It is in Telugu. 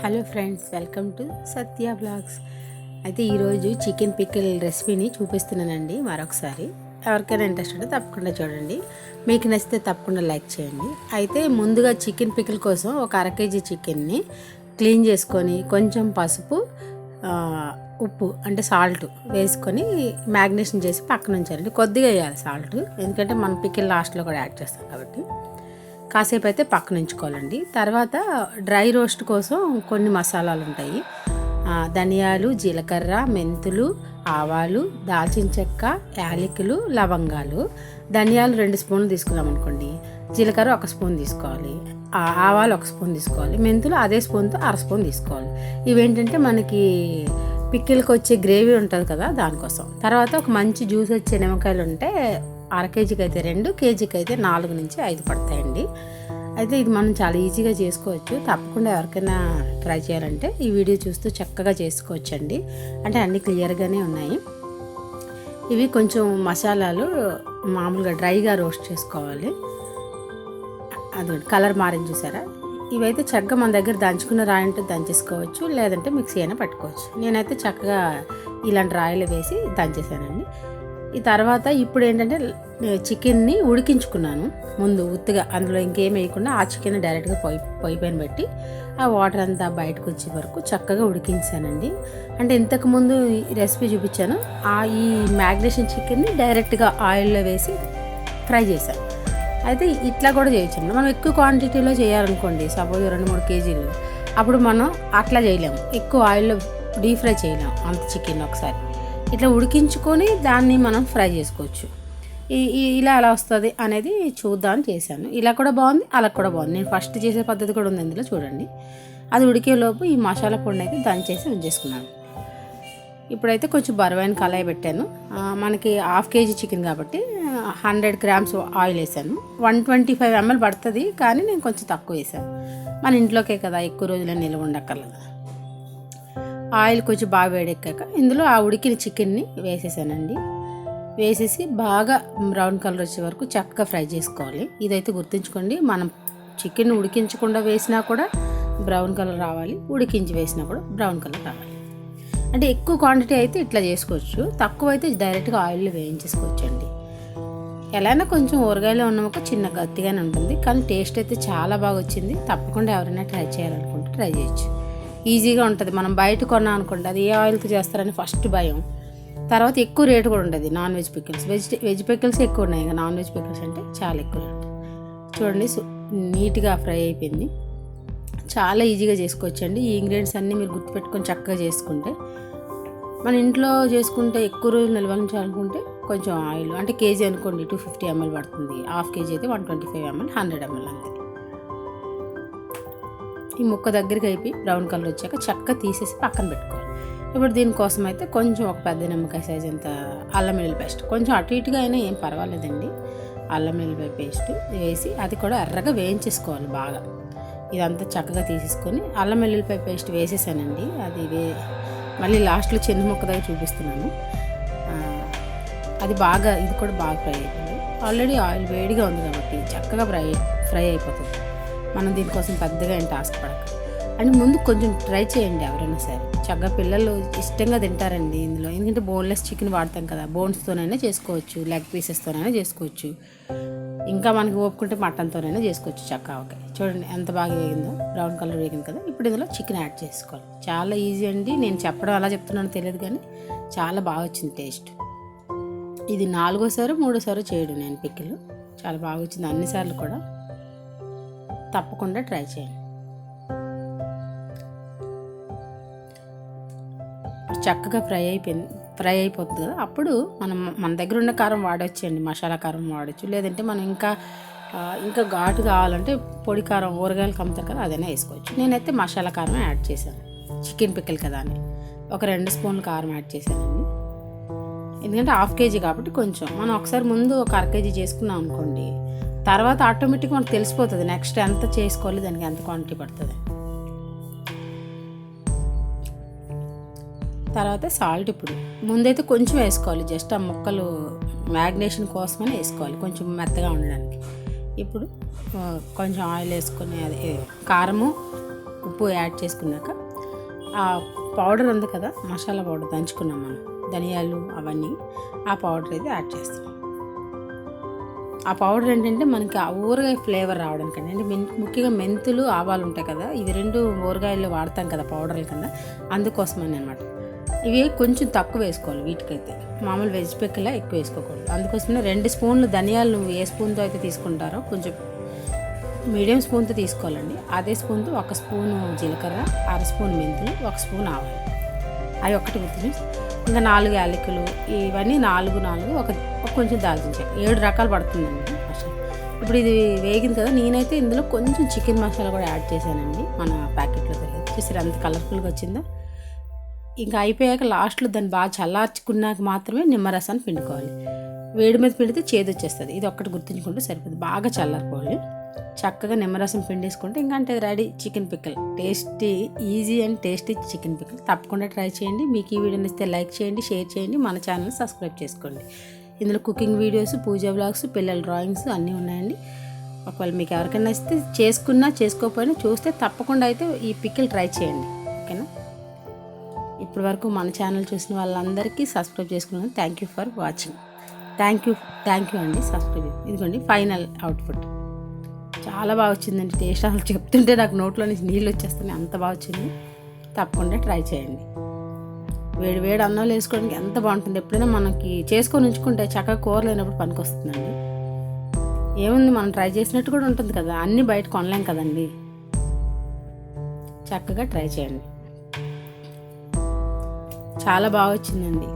Hello friends, welcome to Satya blogs. అయితే ఈరోజు చికెన్ పికిల్ రెసిపీని చూపిస్తున్నానండి. మరొకసారి ఎవరికైనా ఇంట్రెస్ట్ ఉంటే తప్పకుండా చూడండి. మీకు నచ్చితే తప్పకుండా లైక్ చేయండి. అయితే ముందుగా చికెన్ పికిల్ కోసం ఒక అర కేజీ చికెన్ని క్లీన్ చేసుకొని కొంచెం పసుపు, ఉప్పు అంటే సాల్ట్ వేసుకొని మ్యాగ్నేషన్ చేసి పక్కన ఉంచాలండి. కొద్దిగా వేయాలి సాల్ట్, ఎందుకంటే మనం పికిల్ లాస్ట్లో కూడా యాడ్ చేస్తాం కాబట్టి. కాసేపు అయితే పక్కన ఉంచుకోవాలండి. తర్వాత డ్రై రోస్ట్ కోసం కొన్ని మసాలాలు ఉంటాయి. ధనియాలు, జీలకర్ర, మెంతులు, ఆవాలు, దాల్చిన చెక్క, యాలకులు, లవంగాలు. ధనియాలు 2 స్పూన్లు తీసుకున్నాం అనుకోండి, జీలకర్ర 1 స్పూన్ తీసుకోవాలి, ఆవాలు 1 స్పూన్ తీసుకోవాలి, మెంతులు అదే స్పూన్తో 1/2 స్పూన్ తీసుకోవాలి. ఇవేంటంటే మనకి పిక్కిల్కి వచ్చే గ్రేవీ ఉంటుంది కదా, దానికోసం. తర్వాత ఒక మంచి జ్యూస్ వచ్చే నిమ్మకాయలు ఉంటే అర కేజీకి అయితే 2, కేజీకి అయితే 4 నుంచి 5 పడతాయండి. అయితే ఇది మనం చాలా ఈజీగా చేసుకోవచ్చు. తప్పకుండా ఎవరికైనా ట్రై చేయాలంటే ఈ వీడియో చూస్తూ చక్కగా చేసుకోవచ్చండి. అంటే అన్నీ క్లియర్గానే ఉన్నాయి. ఇవి కొంచెం మసాలాలు మామూలుగా డ్రైగా రోస్ట్ చేసుకోవాలి. అది కలర్ మారింది చూసారా. ఇవైతే చక్కగా మన దగ్గర దంచుకున్న రాయి ఉంటే దంచేసుకోవచ్చు, లేదంటే మిక్సీ అయినా పట్టుకోవచ్చు. నేనైతే చక్కగా ఇలాంటి రాయిలు వేసి దంచేసానండి. ఈ తర్వాత ఇప్పుడు ఏంటంటే చికెన్ని ఉడికించుకున్నాను ముందు ఉత్తుగా, అందులో ఇంకేం వేయకుండా ఆ చికెన్ డైరెక్ట్గా పొయ్యి పైన పెట్టి ఆ వాటర్ అంతా బయటకు వచ్చే వరకు చక్కగా ఉడికించానండి. అంటే ఇంతకుముందు రెసిపీ చూపించాను, ఈ మ్యాగ్నేషన్ చికెన్ని డైరెక్ట్గా ఆయిల్లో వేసి ఫ్రై చేశాను. అయితే ఇట్లా కూడా చేయొచ్చు. మనం ఎక్కువ క్వాంటిటీలో చేయాలనుకోండి, సపోజ్ 2-3 కేజీలు, అప్పుడు మనం అట్లా చేయలేము, ఎక్కువ ఆయిల్లో డీప్ ఫ్రై చేయలేము అంత చికెన్. ఒకసారి ఇట్లా ఉడికించుకొని దాన్ని మనం ఫ్రై చేసుకోవచ్చు. ఇలా ఎలా వస్తుంది అనేది చూద్దామని చేశాను. ఇలా కూడా బాగుంది, అలా కూడా బాగుంది. నేను ఫస్ట్ చేసే పద్ధతి కూడా ఉంది ఇందులో, చూడండి. అది ఉడికేలోపు ఈ మసాలా పొడిని అయితే దంచేసి ఉంచేసుకున్నాను. ఇప్పుడైతే కొంచెం బరువైన కళాయి పెట్టాను. మనకి 1/2 కేజీ చికెన్ కాబట్టి 100 గ్రామ్స్ ఆయిల్ వేసాను. 125 ml పడుతుంది, కానీ నేను కొంచెం తక్కువ వేసాను. మన ఇంట్లోకే కదా, ఎక్కువ రోజులే నిల్వ ఉండక్కర్లేదు. ఆయిల్ కొంచెం బాగా వేడెక్కాక ఇందులో ఆ ఉడికిన చికెన్ని వేసేసానండి. వేసేసి బాగా బ్రౌన్ కలర్ వచ్చే వరకు చక్కగా ఫ్రై చేసుకోవాలి. ఇదైతే గుర్తుంచుకోండి, మనం చికెన్ ఉడికించకుండా వేసినా కూడా బ్రౌన్ కలర్ రావాలి, ఉడికించి వేసినా కూడా బ్రౌన్ కలర్ రావాలి. అంటే ఎక్కువ క్వాంటిటీ అయితే ఇట్లా చేసుకోవచ్చు, తక్కువ అయితే డైరెక్ట్గా ఆయిల్లో వేయించేసుకోవచ్చు అండి. ఎలాగైనా కొంచెం ఊరగాయలో ఉన్న ఒక చిన్న గట్టిగానే ఉంటుంది, కానీ టేస్ట్ అయితే చాలా బాగా వచ్చింది. తప్పకుండా ఎవరైనా ట్రై చేయాలనుకుంటే ట్రై చేయొచ్చు. ఈజీగా ఉంటుంది. మనం బయట కొన్నాం అనుకోండి, అది ఏ ఆయిల్తో చేస్తారని ఫస్ట్ భయం. తర్వాత ఎక్కువ రేటు కూడా ఉంటుంది. Non veg pickles, veg pickles ఎక్కువ ఉన్నాయి, ఇక నాన్ వెజ్ పికిల్స్ అంటే చాలా ఎక్కువ రేటు. చూడండి, నీట్గా ఫ్రై అయిపోయింది. చాలా ఈజీగా చేసుకోవచ్చండి. ఈ ఇంగ్రీడియంట్స్ అన్నీ మీరు గుర్తుపెట్టుకొని చక్కగా చేసుకుంటే, మన ఇంట్లో చేసుకుంటే ఎక్కువ రోజులు నిల్వ ఉంచాలనుకుంటే కొంచెం ఆయిల్, అంటే కేజీ అనుకోండి 250 ml పడుతుంది, 1/2 కేజీ అయితే 125 ml, 100 ml అంతే. ఈ ముక్క దగ్గరికి అయిపోయి బ్రౌన్ కలర్ వచ్చాక చక్కగా తీసేసి పక్కన పెట్టుకోవాలి. ఇప్పుడు దీనికోసం అయితే కొంచెం ఒక పెద్ద నిమ్మకాయ సైజ్ అంత అల్లం వెల్లుల్లి పేస్ట్, కొంచెం అటు ఇటుగా అయినా ఏం పర్వాలేదండి, అల్లం వెల్లుల్లి పేస్ట్ వేసి అది కూడా ఎర్రగా వేయించేసుకోవాలి బాగా. ఇదంతా చక్కగా తీసేసుకొని అల్లం వెల్లుల్లిపాయ పేస్ట్ వేసేసానండి. అది మళ్ళీ లాస్ట్లో చిన్న ముక్క దగ్గర చూపిస్తున్నాను. అది బాగా, ఇది కూడా బాగా ఫ్రై అయిపోయింది. ఆల్రెడీ ఆయిల్ వేడిగా ఉంది కాబట్టి చక్కగా ఫ్రై అయిపోతుంది. మనం దీనికోసం పెద్దగా ఏం టాస్క్ పడక. అండ్ ముందు కొంచెం ట్రై చేయండి ఎవరైనా సరే. చక్కగా పిల్లలు ఇష్టంగా తింటారండి ఇందులో, ఎందుకంటే బోన్లెస్ చికెన్ వాడతాం కదా. బోన్స్తోనైనా చేసుకోవచ్చు, లెగ్ పీసెస్తోనైనా చేసుకోవచ్చు, ఇంకా మనకి ఓపుకుంటే మటన్తోనైనా చేసుకోవచ్చు చక్కగా. ఓకే, చూడండి ఎంత బాగా వేగిందో, బ్రౌన్ కలర్ వేగింది కదా. ఇప్పుడు ఇందులో చికెన్ యాడ్ చేసుకోవాలి. చాలా ఈజీ అండి, నేను చెప్పడం ఎలా చెప్తున్నానో తెలియదు కానీ చాలా బాగా వచ్చింది టేస్ట్. ఇది 4వ సారి 3వ సారి చేయడం నేను పికిల్, చాలా బాగా వచ్చింది అన్నిసార్లు కూడా. తప్పకుండా ట్రై చేయండి. చక్కగా ఫ్రై అయిపోతుంది కదా, అప్పుడు మన దగ్గర ఉన్న కారం వాడచ్చు అండి, మసాలా కారం వాడచ్చు, లేదంటే మనం ఇంకా ఘాటు కావాలంటే పొడి కారం ఊరగాయలకు అమ్ముతారు కదా, అదైనా వేసుకోవచ్చు. నేనైతే మసాలా కారం యాడ్ చేశాను, చికెన్ పికిల్ కదా అని ఒక 2 స్పూన్లు కారం యాడ్ చేశానండి. ఎందుకంటే 1/2 కేజీ కాబట్టి కొంచెం మనం ఒకసారి ముందు ఒక అర కేజీ చేసుకున్నాం అనుకోండి, తర్వాత ఆటోమేటిక్గా మనకు తెలిసిపోతుంది నెక్స్ట్ ఎంత చేసుకోవాలి, దానికి ఎంత క్వాంటిటీ పడుతుంది. తర్వాత సాల్ట్ ఇప్పుడు ముందైతే కొంచెం వేసుకోవాలి, జస్ట్ ఆ ముక్కలు మ్యాగ్నేషన్ కోసమని వేసుకోవాలి, కొంచెం మెత్తగా ఉండడానికి. ఇప్పుడు కొంచెం ఆయిల్ వేసుకొని, అది కారము ఉప్పు యాడ్ చేసుకున్నాక ఆ పౌడర్ ఉంది కదా, మసాలా పౌడర్ దంచుకున్నాం మనం, ధనియాలు అవన్నీ, ఆ పౌడర్ అయితే యాడ్ చేస్తాం. ఆ పౌడర్ ఏంటంటే మనకి ఆ ఊరగాయ ఫ్లేవర్ రావడానికి అంటే ముఖ్యంగా మెంతులు, ఆవాలు ఉంటాయి కదా, ఇవి 2 ఊరగాయలు వాడతాం కదా పౌడర్ల కింద, అందుకోసమని అనమాట. ఇవి కొంచెం తక్కువ వేసుకోవాలి వీటికైతే, మామూలు వెజ్ పిక్కలా ఎక్కువ వేసుకోకూడదు. అందుకోసమే 2 స్పూన్లు ధనియాలు నువ్వు ఏ స్పూన్తో అయితే తీసుకుంటారో కొంచెం మీడియం స్పూన్తో తీసుకోవాలండి. అదే స్పూన్తో 1 స్పూను జీలకర్ర, 1/2 స్పూన్ మెంతులు, 1 స్పూన్ ఆవాలు, అవి ఒకటి గుర్తు. ఇంకా 4 యాలకులు, ఇవన్నీ 4 ఒక కొంచెం దాల్చిన చెక్క, 7 రకాలు పడుతుందండి మసాలా. ఇప్పుడు ఇది వేగింది కదా, నేనైతే ఇందులో కొంచెం చికెన్ మసాలా కూడా యాడ్ చేశానండి, మన ప్యాకెట్లో తెలియదు. చూసారు ఎంత కలర్ఫుల్గా వచ్చిందో. ఇంకా అయిపోయాక లాస్ట్లో దాన్ని బాగా చల్లార్చుకున్నాక మాత్రమే నిమ్మరసాన్ని పిండుకోవాలి. వేడి మీద పిండితే చేదు వచ్చేస్తుంది. ఇది ఒక్కటి గుర్తుంచుకుంటే సరిపోతుంది. బాగా చల్లారిపోవాలి. చక్కగా నిమ్మరసం పిండేసుకుంటే ఇంకా అంటే ready chicken pickle. Tasty, easy and tasty chicken pickle. తప్పకుండా ట్రై చేయండి. మీకు ఈ వీడియో నచ్చితే లైక్ చేయండి, షేర్ చేయండి, మన ఛానల్ సబ్స్క్రైబ్ చేసుకోండి. ఇందులో కుకింగ్ వీడియోస్, పూజా బ్లాగ్స్, పిల్లల డ్రాయింగ్స్ అన్నీ ఉన్నాయండి. ఒకవేళ మీకు ఎవరికైనా నచ్చితే చేసుకున్నా చేసుకోకపోయినా చూస్తే తప్పకుండా అయితే ఈ పిక్కల్ ట్రై చేయండి. ఓకేనా? ఇప్పటి వరకు మన ఛానల్ చూసిన వాళ్ళందరికీ సబ్స్క్రైబ్ చేసుకున్నాను. Thank you for watching. Thank you అండి. సబ్స్క్రైబ్. ఇదిగోండి ఫైనల్ అవుట్పుట్. చాలా బాగా వచ్చిందండి. టేస్ట్ అసలు చెప్తుంటే నాకు నోట్లో నుంచి నీళ్ళు వచ్చేస్తున్నాయి, అంత బాగా వచ్చింది. తప్పకుండా ట్రై చేయండి. వేడి అన్నాలు వేసుకోవడానికి ఎంత బాగుంటుంది. ఎప్పుడైనా మనకి చేసుకొని ఉంచుకుంటే చక్కగా కూర లేనప్పుడు పనికి వస్తుందండి. ఏముంది, మనం ట్రై చేసినట్టు కూడా ఉంటుంది కదా, అన్నీ బయట కొనలేం కదండి. చక్కగా ట్రై చేయండి. చాలా బాగా వచ్చిందండి.